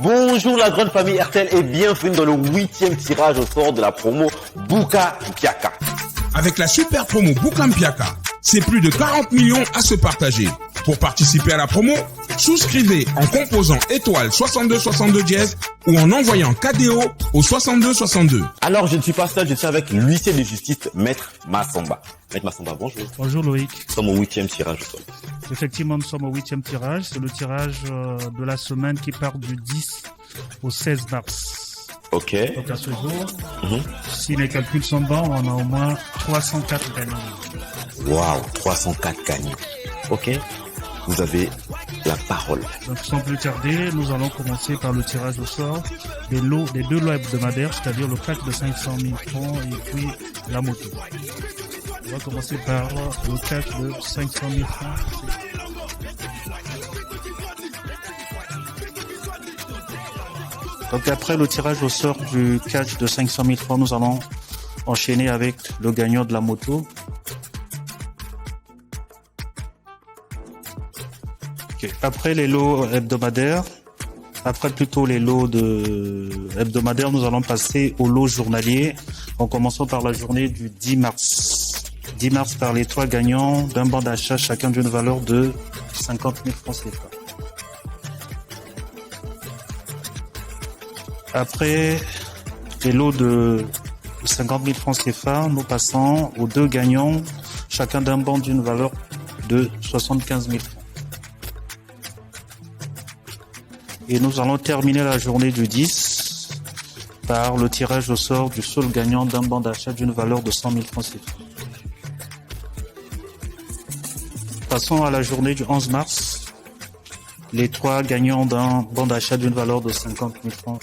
Bonjour la grande famille RTL et bienvenue dans le 8e tirage au sort de la promo Bouka Mpiaka. Avec la super promo Bouka Mpiaka, c'est plus de 40 millions à se partager. Pour participer à la promo, souscrivez en composant étoile 62 62 dièse ou en envoyant KDO au 62 62. Alors je ne suis pas seul, je suis avec l'huissier de justice, Maître Massamba. Maître Massamba, bonjour. Bonjour Loïc. Nous sommes au 8e tirage au sort. Effectivement, nous sommes au 8e tirage. C'est le tirage de la semaine qui part du 10 au 16 mars. Ok. Donc à ce jour, si les calculs sont bons, on a au moins 304 gagnants. Waouh, 304 gagnants. Ok. Vous avez la parole. Donc sans plus tarder, nous allons commencer par le tirage au sort des deux lots hebdomadaires, c'est-à-dire le pack de 500 000 francs et puis la moto. On va commencer par le pack de 500 000 francs. Donc après le tirage au sort du catch de 500 000 francs, nous allons enchaîner avec le gagnant de la moto. Okay. Après les lots hebdomadaires, hebdomadaires, nous allons passer au lot journalier en commençant par la journée du 10 mars. 10 mars par les 3 gagnants d'un bon d'achat, chacun d'une valeur de 50 000 francs CFA. Après les lots de 50 000 francs CFA, nous passons aux 2 gagnants, chacun d'un bon d'une valeur de 75 000 francs. Et nous allons terminer la journée du 10 par le tirage au sort du seul gagnant d'un bon d'achat d'une valeur de 100 000 francs CFA. Passons à la journée du 11 mars. Les 3 gagnants d'un bon d'achat d'une valeur de 50 000 francs.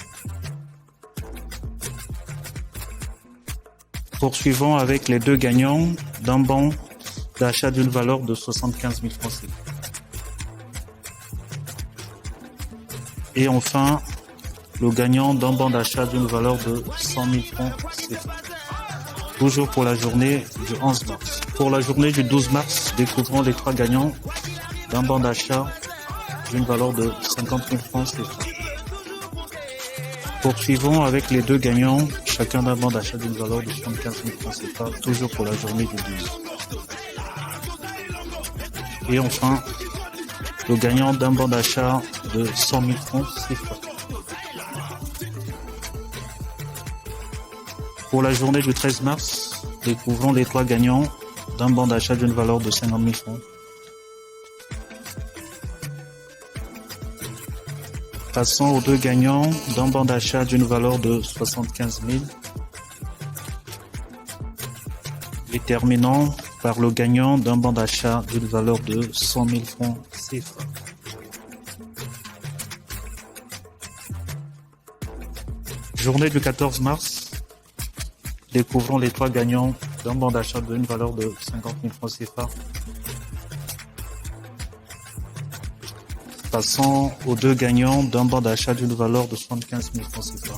Poursuivons avec les 2 gagnants d'un bon d'achat d'une valeur de 75 000 francs CFA. Et enfin, le gagnant d'un bon d'achat d'une valeur de 100 000 francs CFA. Toujours pour la journée du 11 mars. Pour la journée du 12 mars, découvrons les 3 gagnants d'un bon d'achat d'une valeur de 50 000 francs CFA. Poursuivons avec les 2 gagnants, chacun d'un bon d'achat d'une valeur de 75 000 francs CFA, toujours pour la journée du 12. Et enfin, le gagnant d'un bon d'achat de 100 000 francs CFA. Pour la journée du 13 mars, découvrons les 3 gagnants d'un bon d'achat d'une valeur de 50 000 francs. Passons aux 2 gagnants d'un bon d'achat d'une valeur de 75 000. Et terminons par le gagnant d'un bon d'achat d'une valeur de 100 000 francs CFA. Journée du 14 mars, découvrons les 3 gagnants d'un bon d'achat d'une valeur de 50 000 francs CFA. Passons aux 2 gagnants d'un bon d'achat d'une valeur de 75 000 francs CFA.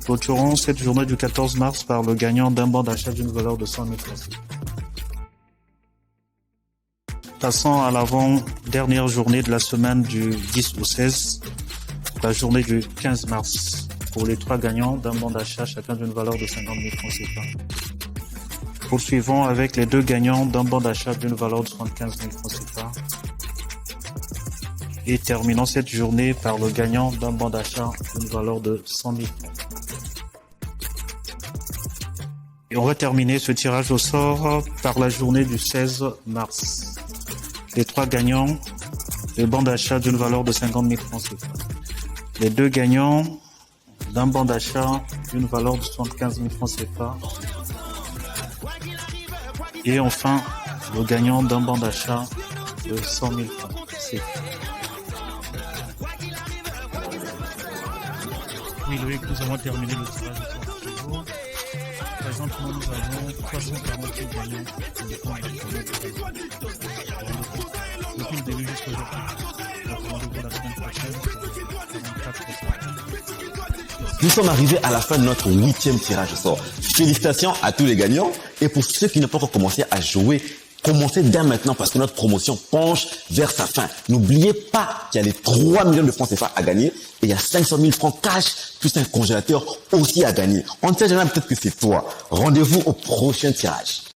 Clôturons cette journée du 14 mars par le gagnant d'un bon d'achat d'une valeur de 100 000 francs CFA. Passons à l'avant-dernière journée de la semaine du 10 au 16, la journée du 15 mars, pour les 3 gagnants d'un bon d'achat, chacun d'une valeur de 50 000 francs CFA. Poursuivons avec les 2 gagnants d'un bon d'achat d'une valeur de 75 000 francs CFA. Et terminons cette journée par le gagnant d'un bon d'achat d'une valeur de 100 000 francs. Et on va terminer ce tirage au sort par la journée du 16 mars. Les 3 gagnants, les bons d'achat d'une valeur de 50 000 francs CFA. Les 2 gagnants d'un bon d'achat d'une valeur de 75 000 francs CFA. Et enfin, le gagnant d'un bon d'achat de 100 000 francs CFA. Oui, Loïc, nous avons terminé le tirage au sort. Présente présentement, nous avons 348 gagnants. Depuis le début jusqu'à aujourd'hui. Donc, rendez-vous la semaine prochaine pour 44 personnes. Nous sommes arrivés à la fin de notre 8e tirage au sort. Félicitations à tous les gagnants. Et pour ceux qui n'ont pas encore commencé à jouer, commencez dès maintenant parce que notre promotion penche vers sa fin. N'oubliez pas qu'il y a les 3 millions de francs CFA à gagner et il y a 500 000 francs cash plus un congélateur aussi à gagner. On ne sait jamais, peut-être que c'est toi. Rendez-vous au prochain tirage.